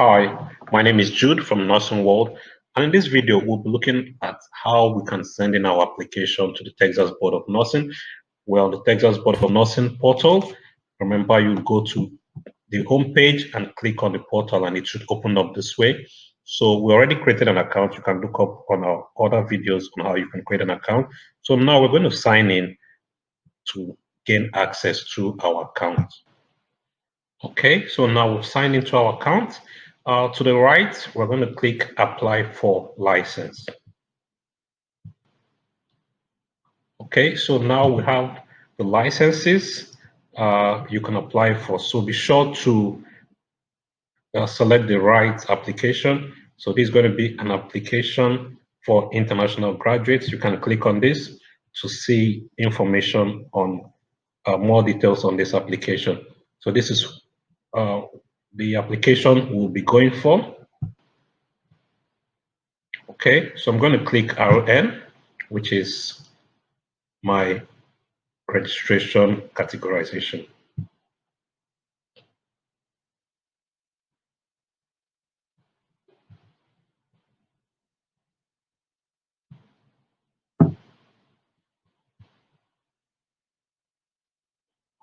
Hi, my name is Jude from Nursing World, and in this video, we'll be looking at how we can send in our application to the Texas Board of Nursing. We're on the Texas Board of Nursing portal. Remember, you go to the home page and click on the portal, and it should open up this way. So we already created an account. You can look up on our other videos on how you can create an account. So now we're going to sign in to gain access to our account. Okay, so now we've signed into our account. To the right, we're going to click Apply for License. Okay, so now we have the licenses you can apply for. So be sure to select the right application. So this is going to be an application for international graduates. You can click on this to see information on more details on this application. So this is the application we'll be going for. Okay, so I'm going to click RN, which is my registration categorization.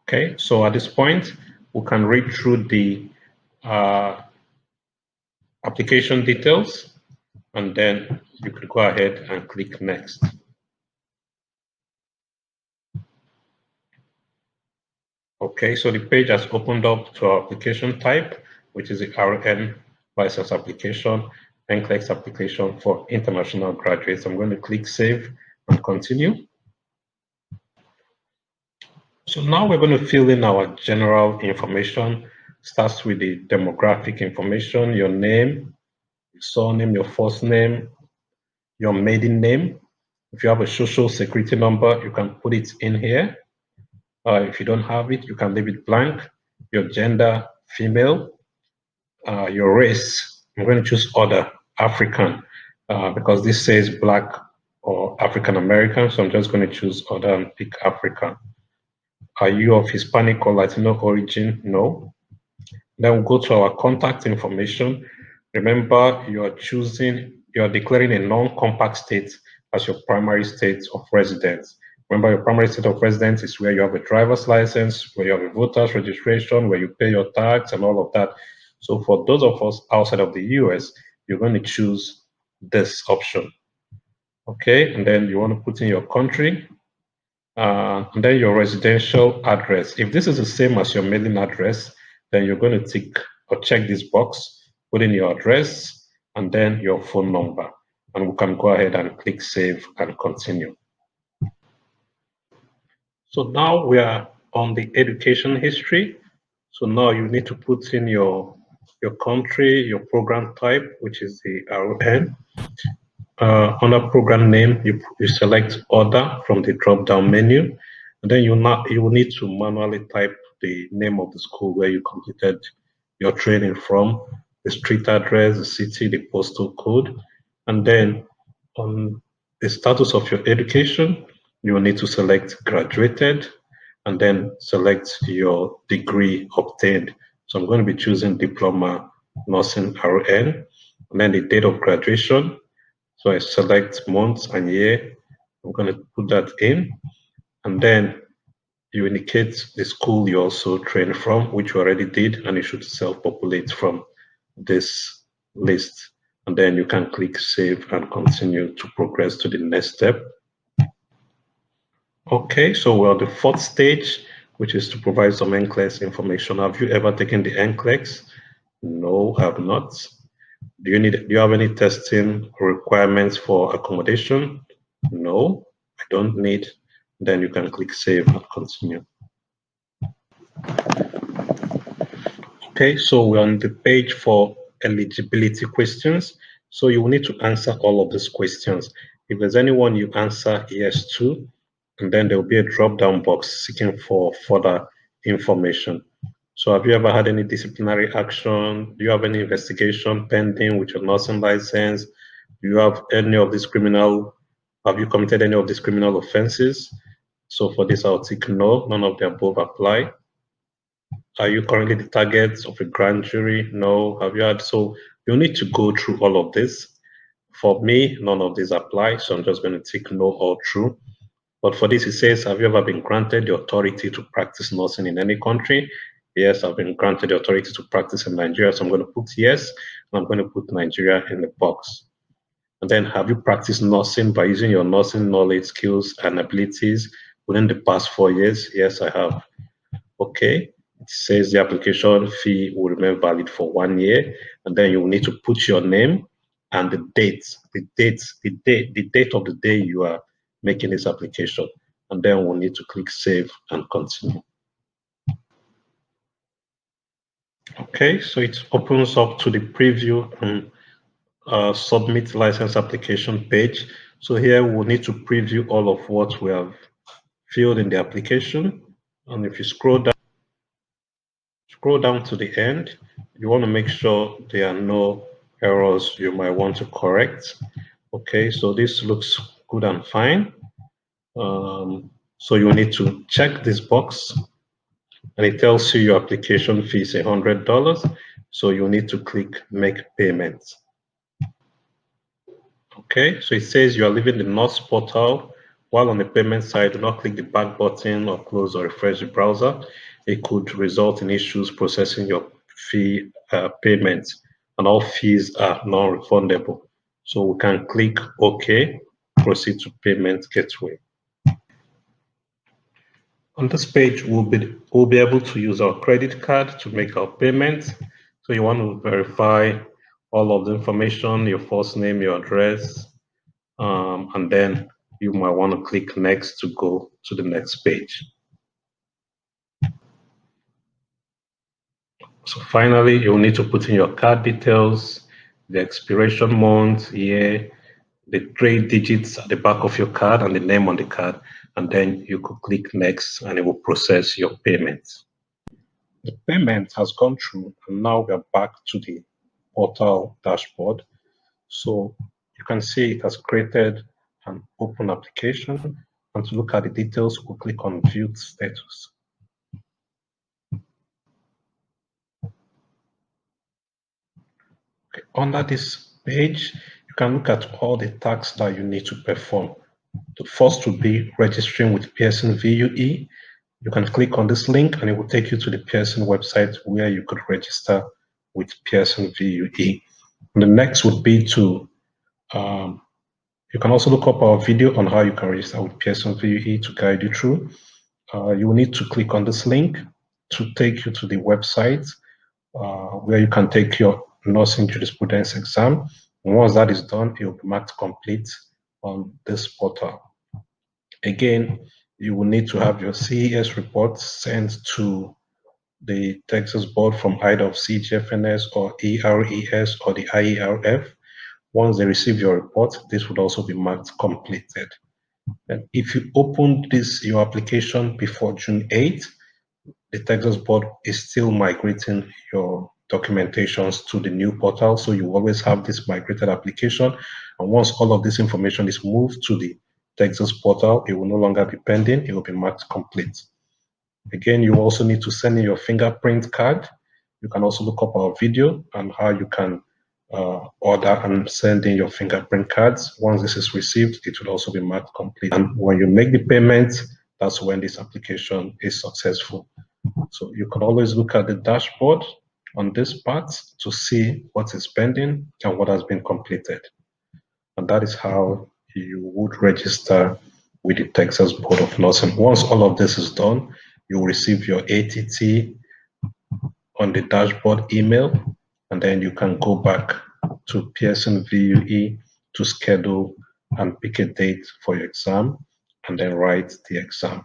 Okay, so at this point, we can read through the application details, and then you could go ahead and click next. Okay, so the page has opened up to our application type, which is the RN license application, NCLEX application for international graduates. I'm going to click Save and Continue. So now we're going to fill in our general information. Starts with the demographic information, your name, your surname, your first name, your maiden name. If you have a social security number, you can put it in here. If you don't have it, you can leave it blank. Your gender, female. Your race, I'm going to choose other, African, because this says Black or African American, so I'm just going to choose other and pick African. Are you of Hispanic or Latino origin? No. Then we'll go to our contact information. Remember, you are declaring a non-compact state as your primary state of residence. Remember, your primary state of residence is where you have a driver's license, where you have a voter's registration, where you pay your tax and all of that. So for those of us outside of the US, you're going to choose this option. Okay, and then you want to put in your country, and then your residential address. If this is the same as your mailing address, then you're going to tick or check this box, put in your address, and then your phone number. And we can go ahead and click Save and Continue. So now we are on the education history. So now you need to put in your country, your program type, which is the RN. Under program name, you select Order from the drop-down menu, and then you will need to manually type the name of the school where you completed your training from, the street address, the city, the postal code, and then on the status of your education, you will need to select graduated, and then select your degree obtained. So I'm going to be choosing Diploma Nursing RN, and then the date of graduation. So I select month and year. I'm going to put that in, and then you indicate the school you also trained from, which you already did, and it should self-populate from this list. And then you can click Save and Continue to progress to the next step. Okay, so we're at the fourth stage, which is to provide some NCLEX information. Have you ever taken the NCLEX? No, I have not. Do you have any testing requirements for accommodation? No, I don't need. Then you can click Save and Continue. Okay, so we're on the page for eligibility questions. So you will need to answer all of these questions. If there's anyone you answer yes to, and then there will be a drop-down box seeking for further information. So have you ever had any disciplinary action? Do you have any investigation pending with your nursing license? Do you have any of these have you committed any of these criminal offenses? So for this, I'll tick no, none of the above apply. Are you currently the target of a grand jury? No. Have you had? So you need to go through all of this. For me, none of these apply, so I'm just going to tick no or true. But for this, it says, have you ever been granted the authority to practice nursing in any country? Yes, I've been granted the authority to practice in Nigeria, so I'm going to put yes, and I'm going to put Nigeria in the box. And then, have you practiced nursing by using your nursing knowledge, skills, and abilities within the past 4 years? Yes, I have. Okay. It says the application fee will remain valid for 1 year, and then you will need to put your name and the date of the day you are making this application, and then we'll need to click save and continue. Okay, so it opens up to the preview and submit license application page. So here we'll need to preview all of what we have filled in the application, and if you scroll down to the end, you want to make sure there are no errors you might want to correct. Okay, so this looks good and fine. So you need to check this box, and it tells you your application fee is $100. So you need to click make payments. Okay, so it says you are leaving the NOTS portal. While on the payment side, do not click the back button or close or refresh the browser. It could result in issues processing your fee payments, and all fees are non-refundable. So we can click OK, proceed to payment gateway. On this page, we'll be able to use our credit card to make our payments. So you want to verify all of the information, your first name, your address, and then you might want to click next to go to the next page. So finally, you'll need to put in your card details, the expiration month, year, the 3 digits at the back of your card, and the name on the card, and then you could click next and it will process your payment. The payment has gone through, and now we are back to the portal dashboard. So you can see it has created an open application, and to look at the details, we'll click on View Status. Okay. Under this page, you can look at all the tasks that you need to perform. The first would be registering with Pearson VUE. You can click on this link and it will take you to the Pearson website where you could register with Pearson VUE. And the next would be to you can also look up our video on how you can register with Pearson VUE to guide you through. You will need to click on this link to take you to the website where you can take your nursing jurisprudence exam. And once that is done, it will be marked complete on this portal. Again, you will need to have your CES report sent to the Texas board from either of CGFNS or ERES or the IERF. Once they receive your report, this would also be marked completed. And if you opened your application before June 8th, the Texas board is still migrating your documentations to the new portal. So you always have this migrated application. And once all of this information is moved to the Texas portal, it will no longer be pending. It will be marked complete. Again, you also need to send in your fingerprint card. You can also look up our video on how you can order and send in your fingerprint cards. Once this is received, it will also be marked complete. And when you make the payment, that's when this application is successful. So you can always look at the dashboard on this part to see what is pending and what has been completed. And that is how you would register with the Texas Board of Nursing. Once all of this is done, you will receive your ATT on the dashboard email, and then you can go back to Pearson VUE to schedule and pick a date for your exam, and then write the exam.